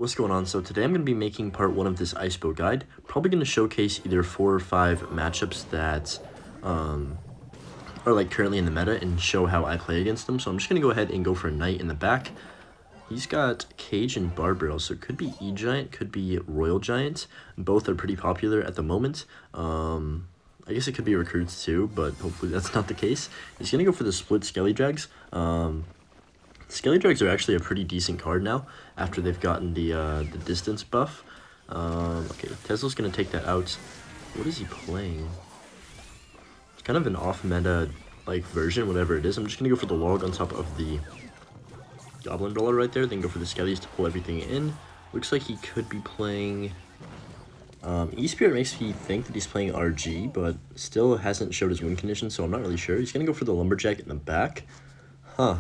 What's going on? So today I'm going to be making part 1 of this IceBow guide. Probably going to showcase either 4 or 5 matchups that are like currently in the meta and show how I play against them. So I'm just going to go ahead and go for a Knight in the back. He's got Cage and Barbarian, so it could be E-Giant, could be Royal Giant. Both are pretty popular at the moment. I guess it could be Recruits too, but hopefully that's not the case. He's going to go for the split Skelly Drags. Skelly Drags are actually a pretty decent card now after they've gotten the distance buff. Okay, Tesla's going to take that out. What is he playing? It's kind of an off-meta like version, whatever it is. I'm just going to go for the log on top of the Goblin Brawler right there, then go for the Skellies to pull everything in. Looks like he could be playing... E-Spirit makes me think that he's playing RG, but still hasn't showed his win condition, so I'm not really sure. He's going to go for the Lumberjack in the back. Huh.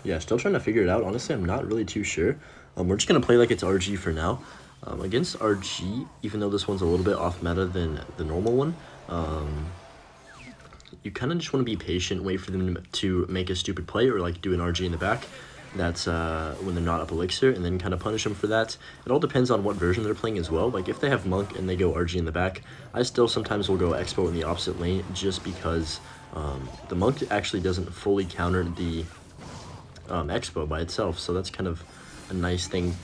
Yeah, still trying to figure it out. Honestly, I'm not really too sure. We're just going to play like it's RG for now. Against RG, even though this one's a little bit off meta than the normal one, you kind of just want to be patient, wait for them to make a stupid play or like do an RG in the back. That's when they're not up elixir, and then kind of punish them for that. It all depends on what version they're playing as well. Like if they have Monk and they go RG in the back, I still sometimes will go Expo in the opposite lane just because the Monk actually doesn't fully counter the Expo by itself, so that's kind of a nice thing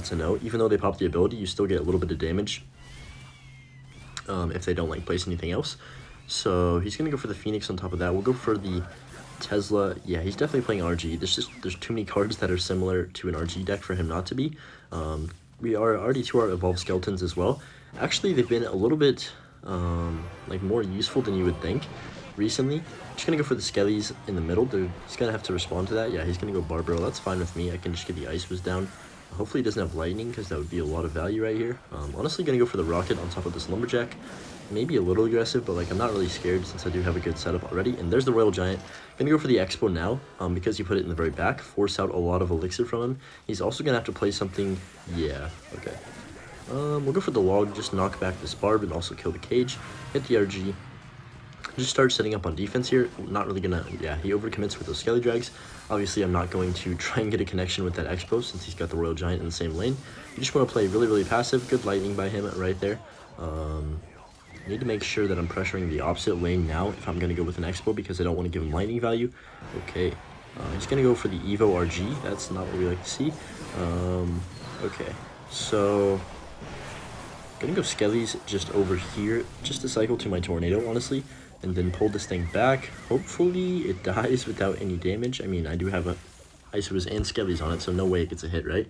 to note. Even though they pop the ability, you still get a little bit of damage if they don't like place anything else. So he's gonna go for the Phoenix on top of that. We'll go for the Tesla. Yeah, he's definitely playing RG. There's too many cards that are similar to an RG deck for him not to be. We are already to our evolved skeletons as well. Actually, they've been a little bit like more useful than you would think recently. Just gonna go for the Skellies in the middle. He's gonna have to respond to that. Yeah, he's gonna go Barbaro. That's fine with me. I can just get the Ice down. Hopefully he doesn't have Lightning, because that would be a lot of value right here. Honestly, gonna go for the Rocket on top of this Lumberjack. Maybe a little aggressive, but like I'm not really scared since I do have a good setup already. And there's the Royal Giant. Gonna go for the Expo now, because you put it in the very back. Force out a lot of elixir from him. He's also gonna have to play something. Yeah, okay. We'll go for the log, just knock back this Barb and also kill the Cage. Hit the RG. Just start setting up on defense here. Not really gonna, yeah, he overcommits with those Skelly Drags. Obviously, I'm not going to try and get a connection with that Expo since he's got the Royal Giant in the same lane. You just want to play really, really passive. Good lightning by him right there. I need to make sure that I'm pressuring the opposite lane now if I'm going to go with an Expo, because I don't want to give him lightning value. Okay, he's going to go for the Evo RG. That's not what we like to see. Okay, so gonna go Skellies just over here, just to cycle to my Tornado, honestly, and then pull this thing back. Hopefully it dies without any damage. I mean, I do have a Icewiz and Skellies on it, so no way it gets a hit, right?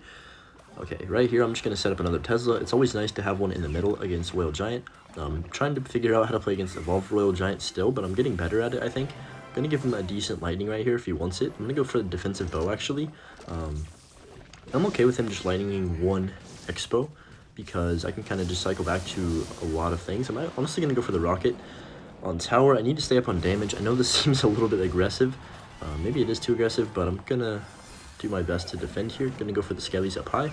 Okay, right here I'm just gonna set up another Tesla. It's always nice to have one in the middle against Royal Giant. I'm trying to figure out how to play against Evolved Royal Giant still, but I'm getting better at it, I think. I'm gonna give him a decent lightning right here if he wants it. I'm gonna go for the defensive bow, actually. I'm okay with him just lightning one Expo, because I can kind of just cycle back to a lot of things. I'm honestly going to go for the Rocket on tower. I need to stay up on damage. I know this seems a little bit aggressive. Maybe it is too aggressive, but I'm going to do my best to defend here. Going to go for the Skellies up high.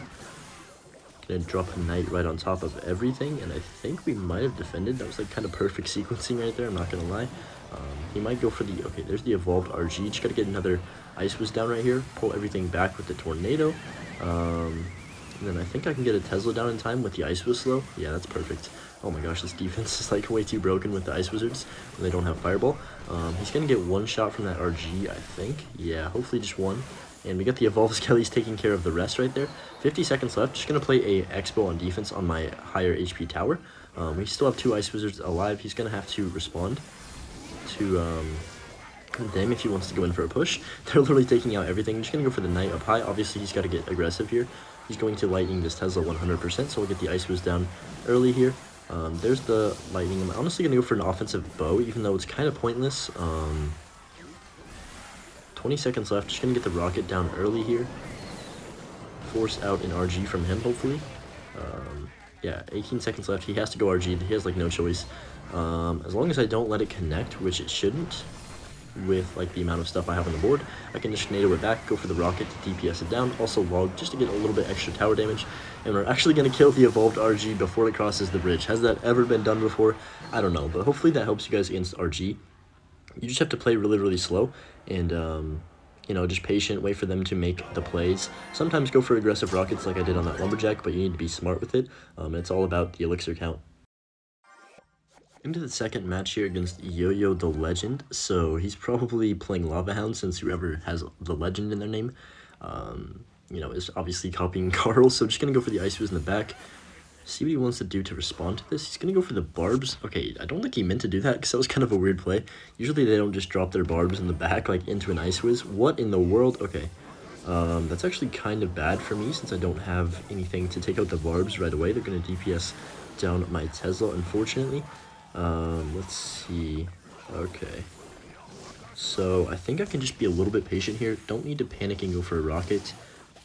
Going to drop a Knight right on top of everything, and I think we might have defended. That was like kind of perfect sequencing right there, I'm not going to lie. He might go for the... Okay, there's the Evolved RG. Just got to get another Icewiz down right here. Pull everything back with the Tornado. And then I think I can get a Tesla down in time with the Icewiz slow. Yeah, that's perfect. Oh my gosh, this defense is like way too broken with the Ice Wizards when they don't have Fireball. He's going to get one shot from that RG, I think. Yeah, hopefully just one. And we got the Evolved Skellies taking care of the rest right there. 50 seconds left. Just going to play a Expo on defense on my higher HP tower. We still have two Ice Wizards alive. He's going to have to respond to them if he wants to go in for a push. They're literally taking out everything. I'm just going to go for the Knight up high. Obviously, he's got to get aggressive here. He's going to lightning this Tesla 100%, so we'll get the Icewiz down early here. There's the lightning. I'm honestly going to go for an offensive bow, even though it's kind of pointless. 20 seconds left. Just going to get the Rocket down early here. Force out an RG from him, hopefully. Yeah, 18 seconds left. He has to go RG. He has, like, no choice. As long as I don't let it connect, which it shouldn't, with like the amount of stuff I have on the board, I can just tornado it back, go for the Rocket to DPS it down, also log just to get a little bit extra tower damage, and we're actually going to kill the Evolved RG before it crosses the bridge. Has that ever been done before? I don't know, but hopefully that helps you guys against RG. You just have to play really, really slow, and you know, just patient, wait for them to make the plays. Sometimes go for aggressive rockets like I did on that Lumberjack, but you need to be smart with it. It's all about the elixir count. Into the second match here against Yo-Yo the Legend. So he's probably playing Lava Hound, since whoever has the Legend in their name, you know, is obviously copying Carl. So just going to go for the Ice Whiz in the back. See what he wants to do to respond to this. He's going to go for the barbs. Okay, I don't think he meant to do that, because that was kind of a weird play. Usually they don't just drop their barbs in the back, like, into an Ice Whiz. What in the world? Okay. That's actually kind of bad for me, since I don't have anything to take out the barbs right away. They're going to DPS down my Tesla, unfortunately. Let's see. Okay. So I think I can just be a little bit patient here. Don't need to panic and go for a rocket.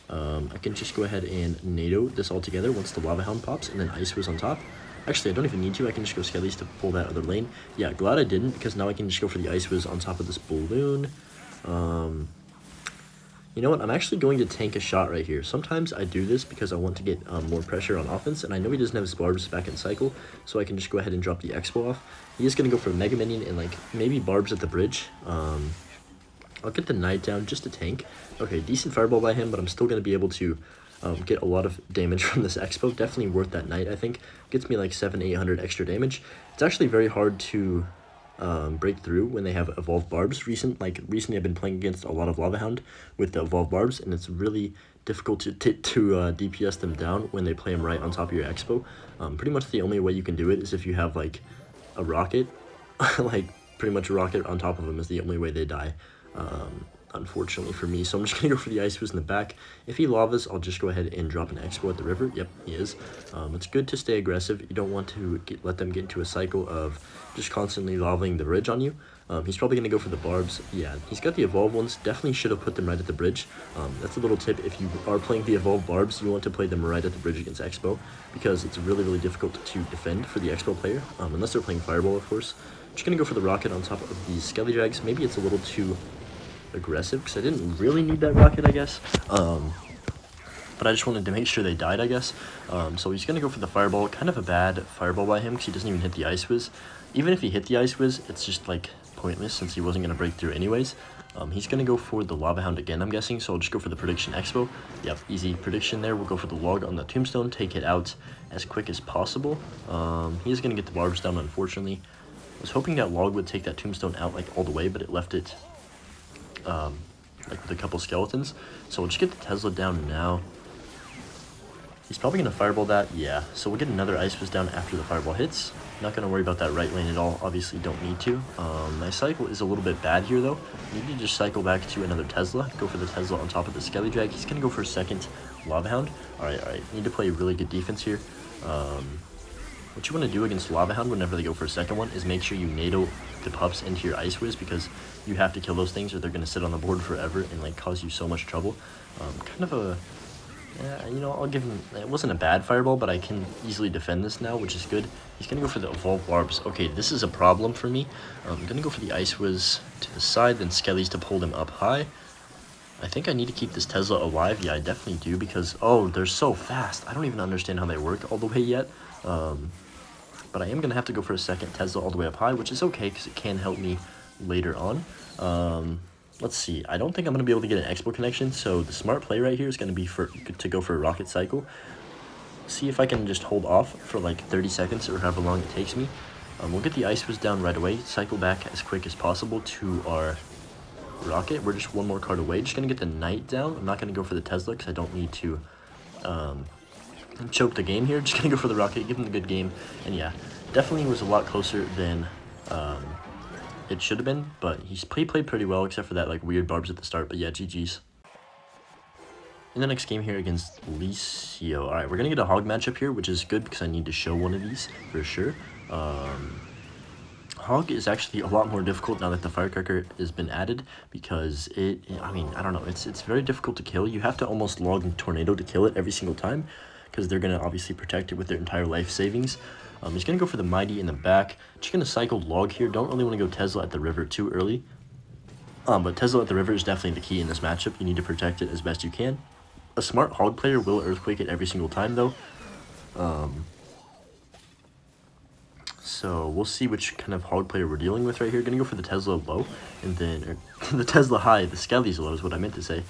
I can just go ahead and NATO this all together once the Lava Hound pops, and then Ice Whiz on top. Actually, I don't even need to. I can just go Skellies to pull that other lane. Yeah, glad I didn't, because now I can just go for the Ice Whiz on top of this balloon. You know what? I'm actually going to tank a shot right here. Sometimes I do this because I want to get more pressure on offense, and I know he doesn't have his barbs back in cycle, so I can just go ahead and drop the Expo off. He is going to go for a Mega Minion and, like, maybe barbs at the bridge. I'll get the Knight down just to tank. Okay, decent Fireball by him, but I'm still going to be able to get a lot of damage from this Expo. Definitely worth that Knight, I think. Gets me like 700-800 extra damage. It's actually very hard to break through when they have evolved barbs. Recently I've been playing against a lot of Lava Hound with the evolved barbs, and it's really difficult to DPS them down when they play them right on top of your Expo. Pretty much the only way you can do it is if you have like a rocket, like pretty much a rocket on top of them is the only way they die. Unfortunately for me, so I'm just gonna go for the Ice Whiz in the back. If he lavas, I'll just go ahead and drop an Expo at the river. Yep, he is. It's good to stay aggressive. You don't want to let them get into a cycle of just constantly lavaing the bridge on you. He's probably gonna go for the barbs. Yeah, he's got the evolved ones. Definitely should have put them right at the bridge. That's a little tip. If you are playing the evolved barbs, you want to play them right at the bridge against Expo, because it's really difficult to defend for the Expo player, unless they're playing Fireball, of course. Just gonna go for the rocket on top of these Skelly Drags. Maybe it's a little too aggressive, because I didn't really need that rocket, I guess. But I just wanted to make sure they died, I guess. So he's going to go for the Fireball. Kind of a bad Fireball by him, because he doesn't even hit the Ice Whiz. Even if he hit the Ice Whiz, it's just, like, pointless, since he wasn't going to break through anyways. He's going to go for the Lava Hound again, I'm guessing, so I'll just go for the Prediction Expo. Yep, easy prediction there. We'll go for the log on the Tombstone, take it out as quick as possible. He is going to get the barbs down, unfortunately. I was hoping that log would take that Tombstone out, like, all the way, but it left it like with a couple skeletons. So we'll just get the Tesla down now. He's probably going to Fireball that. Yeah, so we'll get another Ice Whiz down after the Fireball hits. Not going to worry about that right lane at all. Obviously don't need to. My cycle is a little bit bad here though. Need to just cycle back to another Tesla. Go for the Tesla on top of the Skelly Drag. He's going to go for a second Lava Hound. Alright. Need to play really good defense here. What you want to do against Lava Hound whenever they go for a second one is make sure you NATO the pups into your Ice Whiz, because you have to kill those things or they're going to sit on the board forever and like cause you so much trouble. Kind of a, you know, I'll give him, it wasn't a bad Fireball, but I can easily defend this now, which is good. He's going to go for the Evolved Barbs. Okay, this is a problem for me. I'm going to go for the Ice Whiz to the side, then Skellies to pull them up high. I think I need to keep this Tesla alive. Yeah, I definitely do, because, oh, they're so fast. I don't even understand how they work all the way yet. But I am going to have to go for a second Tesla all the way up high, which is okay, because it can help me later on. Let's see. I don't think I'm going to be able to get an Expo connection, so the smart play right here is going to be to go for a rocket cycle. See if I can just hold off for like 30 seconds or however long it takes me. We'll get the Ice Whiz down right away, cycle back as quick as possible to our rocket. We're just one more card away. Just going to get the Knight down. I'm not going to go for the Tesla because I don't need to choke the game here. Just going to go for the rocket, give him a good game. And yeah, definitely was a lot closer than it should have been, but he played pretty well except for that like weird barbs at the start. But yeah, GG's. In the next game here against Licio. Alright, we're going to get a hog matchup here, which is good because I need to show one of these for sure. Hog is actually a lot more difficult now that the Firecracker has been added, because I mean, I don't know, it's very difficult to kill. You have to almost log in Tornado to kill it every single time, because they're going to obviously protect it with their entire life savings. He's going to go for the Mighty in the back. Just going to cycle log here. Don't really want to go Tesla at the river too early. But Tesla at the river is definitely the key in this matchup. You need to protect it as best you can. A smart hog player will Earthquake it every single time though. So we'll see which kind of hog player we're dealing with right here. Gonna go for the Tesla low, and then the Tesla high. The Skelly's low is what I meant to say.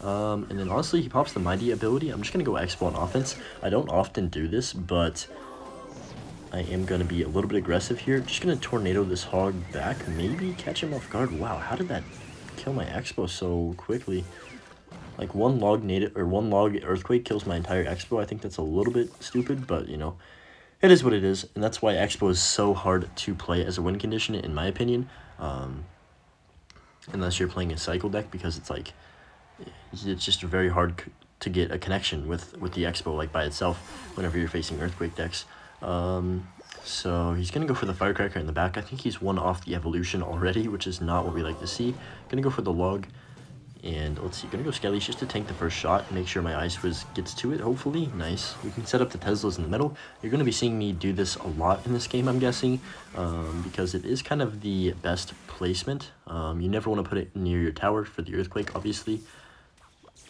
And then honestly, he pops the Mighty ability. I'm just gonna go IceBow on offense. I don't often do this, but I am gonna be a little bit aggressive here. Just gonna tornado this hog back, maybe catch him off guard. Wow, how did that kill my Expo so quickly? Like one log earthquake kills my entire Expo. I think that's a little bit stupid, but you know, it is what it is, and that's why Expo is so hard to play as a win condition, in my opinion. Unless you're playing a cycle deck, because it's like, it's just very hard to get a connection with the Expo like by itself whenever you're facing earthquake decks. So he's gonna go for the Firecracker in the back. I think he's one off the evolution already, which is not what we like to see. Gonna go for the log. And let's see, gonna go Skelly just to tank the first shot, make sure my Ice Whiz gets to it, hopefully. Nice. We can set up the Teslas in the middle. You're gonna be seeing me do this a lot in this game, I'm guessing, because it is kind of the best placement. You never want to put it near your tower for the earthquake, obviously.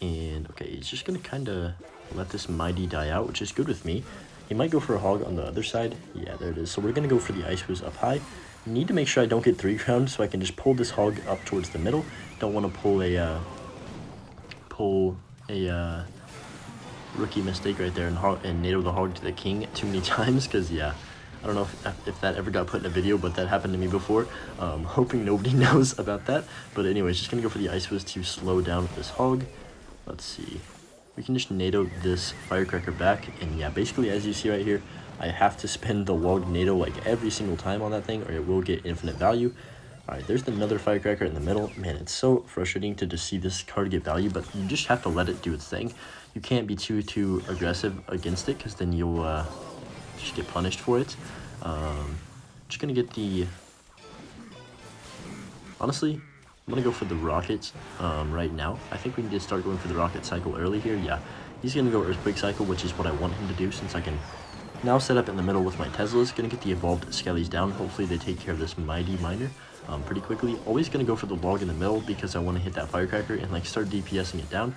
And okay, he's just gonna kind of let this Mighty die out, which is good with me. He might go for a hog on the other side. Yeah, there it is. So we're gonna go for the Ice Whiz up high. Need to make sure I don't get 3 ground, so I can just pull this hog up towards the middle. Don't want to pull a rookie mistake right there and NATO the hog to the king too many times, because yeah, I don't know if that ever got put in a video, but that happened to me before. Hoping nobody knows about that. But anyways, just gonna go for the Ice Whiz to slow down this hog. Let's see. We can just NATO this Firecracker back, and yeah, basically as you see right here, I have to spend the log NATO like every single time on that thing, or it will get infinite value. Alright, there's another Firecracker in the middle. Man, it's so frustrating to just see this card get value, but you just have to let it do its thing. You can't be too aggressive against it, because then you'll just get punished for it. Just gonna get the... Honestly, I'm gonna go for the rockets right now. I think we need to start going for the rocket cycle early here. Yeah, he's gonna go earthquake cycle, which is what I want him to do, since I can now set up in the middle with my Teslas. Gonna get the evolved Skellies down. Hopefully they take care of this Mighty Miner pretty quickly. Always gonna go for the log in the middle, because I want to hit that Firecracker and like start DPSing it down.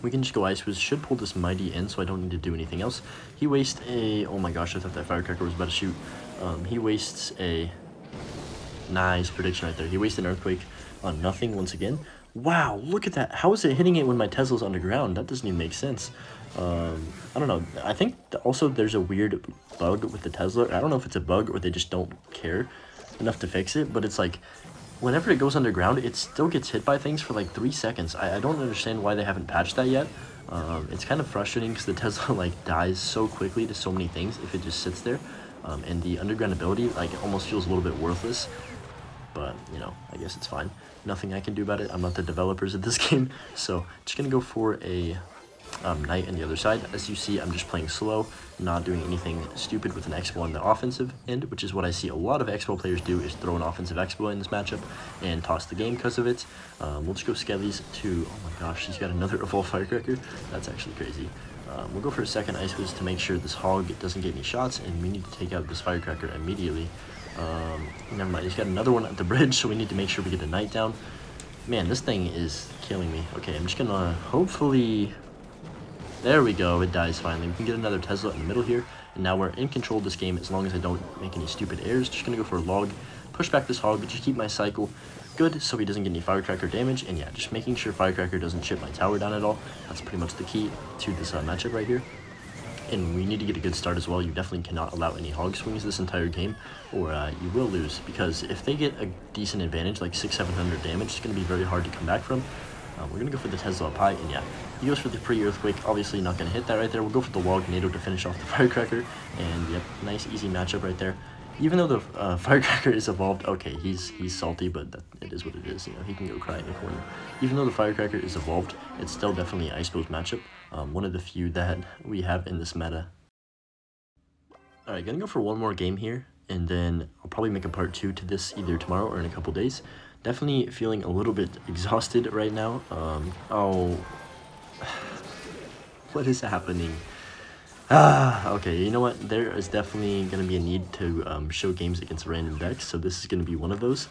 We can just go Ice Whiz. Should pull this Mighty in, so I don't need to do anything else. He wastes a... Oh my gosh, I thought that Firecracker was about to shoot. He wastes a... Nice prediction right there. He wasted an earthquake on nothing once again. Wow, look at that. How is it hitting it when my Tesla's underground? That doesn't even make sense. I don't know. I think also there's a weird bug with the Tesla. I don't know if it's a bug or they just don't care enough to fix it, but it's like whenever it goes underground, it still gets hit by things for like 3 seconds. I don't understand why they haven't patched that yet. It's kind of frustrating because the Tesla like dies so quickly to so many things if it just sits there. And the underground ability like almost feels a little bit worthless. But, you know, I guess it's fine. Nothing I can do about it. I'm not the developers of this game. So, just going to go for a Knight on the other side. As you see, I'm just playing slow, not doing anything stupid with an Expo on the offensive end, which is what I see a lot of Expo players do, is throw an offensive Expo in this matchup and toss the game because of it. We'll just go Skellies to... Oh my gosh, he's got another Evolved Firecracker. That's actually crazy. We'll go for a second Ice Whiz to make sure this hog doesn't get any shots, and we need to take out this Firecracker immediately. Never mind, he's got another one at the bridge, so we need to make sure we get the Knight down. Man, this thing is killing me. Okay, I'm just gonna hopefully... There we go, it dies finally. We can get another Tesla in the middle here, and now we're in control of this game as long as I don't make any stupid errors. Just gonna go for a log, push back this hog, just keep my cycle good so he doesn't get any Firecracker damage, and yeah, just making sure Firecracker doesn't chip my tower down at all. That's pretty much the key to this matchup right here. And we need to get a good start as well. You definitely cannot allow any hog swings this entire game, or you will lose, because if they get a decent advantage, like 600-700 damage, it's going to be very hard to come back from. We're going to go for the Tesla up high, and yeah, he goes for the pre-earthquake. Obviously not going to hit that right there. We'll go for the log NATO to finish off the Firecracker, and yep, nice easy matchup right there. Even though the Firecracker is evolved, okay, he's salty, but it is what it is. You know, he can go cry in the corner. Even though the Firecracker is evolved, it's still definitely an IceBow matchup. One of the few that we have in this meta. Alright, gonna go for one more game here, and then I'll probably make a part 2 to this either tomorrow or in a couple days. Definitely feeling a little bit exhausted right now. Oh, what is happening? Okay, you know what? There is definitely going to be a need to show games against random decks, so this is going to be one of those.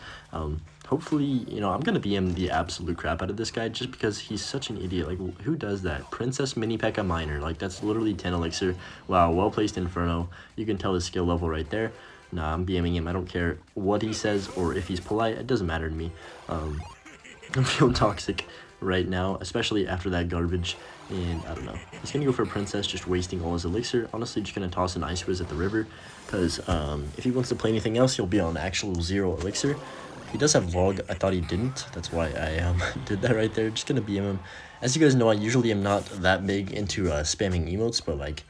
Hopefully, you know, I'm going to BM the absolute crap out of this guy just because he's such an idiot. Like, who does that? Princess Mini P.E.K.K.A. Miner. Like, that's literally 10 elixir. Wow, well-placed Inferno. You can tell his skill level right there. Nah, I'm BMing him. I don't care what he says or if he's polite. It doesn't matter to me. I'm feeling toxic right now, especially after that garbage, and I don't know. He's gonna go for a princess, just wasting all his elixir. Honestly, just gonna toss an Ice Wiz at the river, because if he wants to play anything else, he'll be on actual 0 elixir. He does have log. I thought he didn't. That's why I did that right there. Just gonna BM him. As you guys know, I usually am not that big into spamming emotes, but like,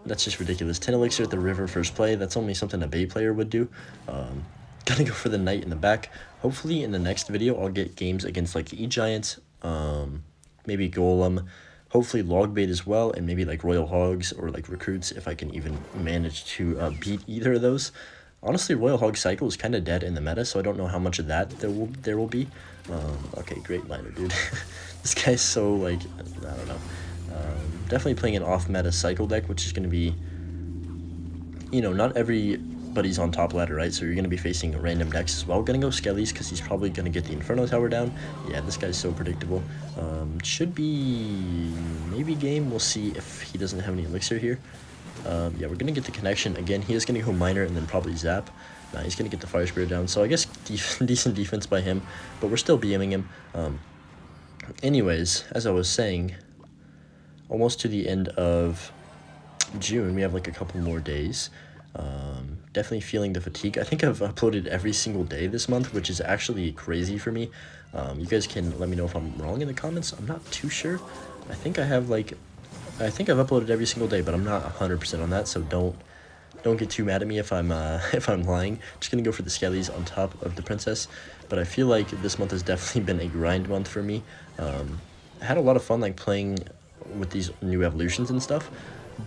that's just ridiculous. 10 elixir at the river first play. That's only something a Bay player would do. Gonna go for the knight in the back. Hopefully in the next video I'll get games against like E-Giant, maybe Golem, hopefully Logbait as well, and maybe like Royal Hogs or like Recruits if I can even manage to beat either of those. Honestly, Royal Hog cycle is kind of dead in the meta, so I don't know how much of that there will be. Okay, great liner, dude. This guy's so like, I don't know. Definitely playing an off-meta cycle deck, which is going to be, you know, not everybody's on top ladder, right? So you're going to be facing random decks as well. Going to go Skellies because he's probably going to get the Inferno Tower down. Yeah, this guy's so predictable. Should be maybe game. We'll see if he doesn't have any elixir here. Yeah, we're going to get the connection. Again, he is going to go Miner and then probably Zap. Nah, he's going to get the Fire Spirit down. So I guess decent defense by him, but we're still BMing him. Anyways, as I was saying, almost to the end of June, we have like a couple more days. Definitely feeling the fatigue. I think I've uploaded every single day this month, which is actually crazy for me. You guys can let me know if I'm wrong in the comments. I'm not too sure. I think I've uploaded every single day, but I'm not 100% on that, so don't get too mad at me if I'm if I'm lying. Just gonna go for the Skellies on top of the Princess, but I feel like this month has definitely been a grind month for me. I had a lot of fun like playing with these new evolutions and stuff,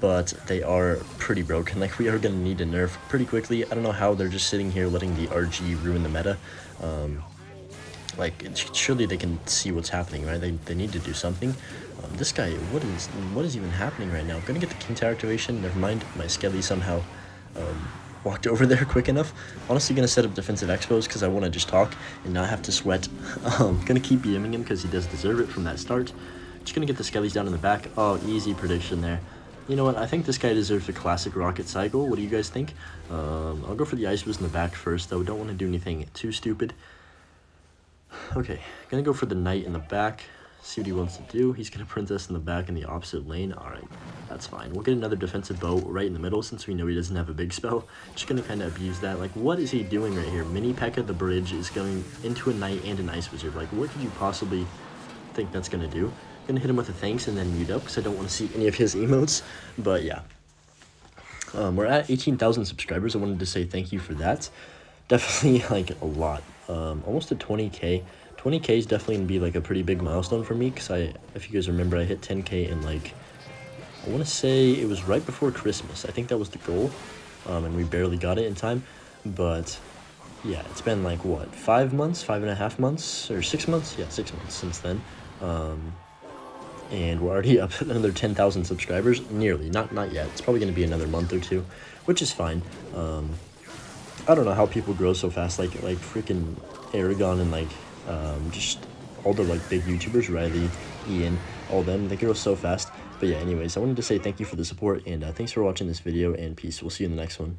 but they are pretty broken. Like, we are going to need a nerf pretty quickly. I don't know how they're just sitting here letting the RG ruin the meta. Like, surely they can see what's happening, right? They need to do something. This guy, what is even happening right now? I'm going to get the King Tower activation. Never mind, my Skelly somehow walked over there quick enough. Honestly, going to set up defensive expos because I want to just talk and not have to sweat. Going to keep BMing him because he does deserve it from that start. Just going to get the Skellies down in the back. Oh, easy prediction there. You know what? I think this guy deserves a classic rocket cycle. What do you guys think? I'll go for the Ice Wiz in the back first, though. Don't want to do anything too stupid. Okay, going to go for the Knight in the back. See what he wants to do. He's going to Princess in the back in the opposite lane. Alright, that's fine. We'll get another defensive bow right in the middle since we know he doesn't have a big spell. Just going to kind of abuse that. Like, what is he doing right here? Mini P.E.K.K.A. the bridge is going into a Knight and an Ice Wizard. Like, what could you possibly think that's going to do? Gonna hit him with a thanks and then mute up because I don't want to see any of his emotes. But yeah, we're at 18,000 subscribers. I wanted to say thank you for that. Definitely like a lot. Almost at 20k. 20k is definitely gonna be like a pretty big milestone for me because if you guys remember, I hit 10k in like, I want to say it was right before Christmas. I think that was the goal, and we barely got it in time. But yeah, it's been like what, 5 months, 5.5 months, or 6 months? Yeah, 6 months since then. And we're already up at another 10,000 subscribers, nearly, not yet. It's probably going to be another month or two, which is fine. I don't know how people grow so fast, like freaking Aragon and like just all the like big YouTubers, Riley, Ian, all them, they grow so fast. But yeah, anyways, I wanted to say thank you for the support, and thanks for watching this video, and peace. We'll see you in the next one.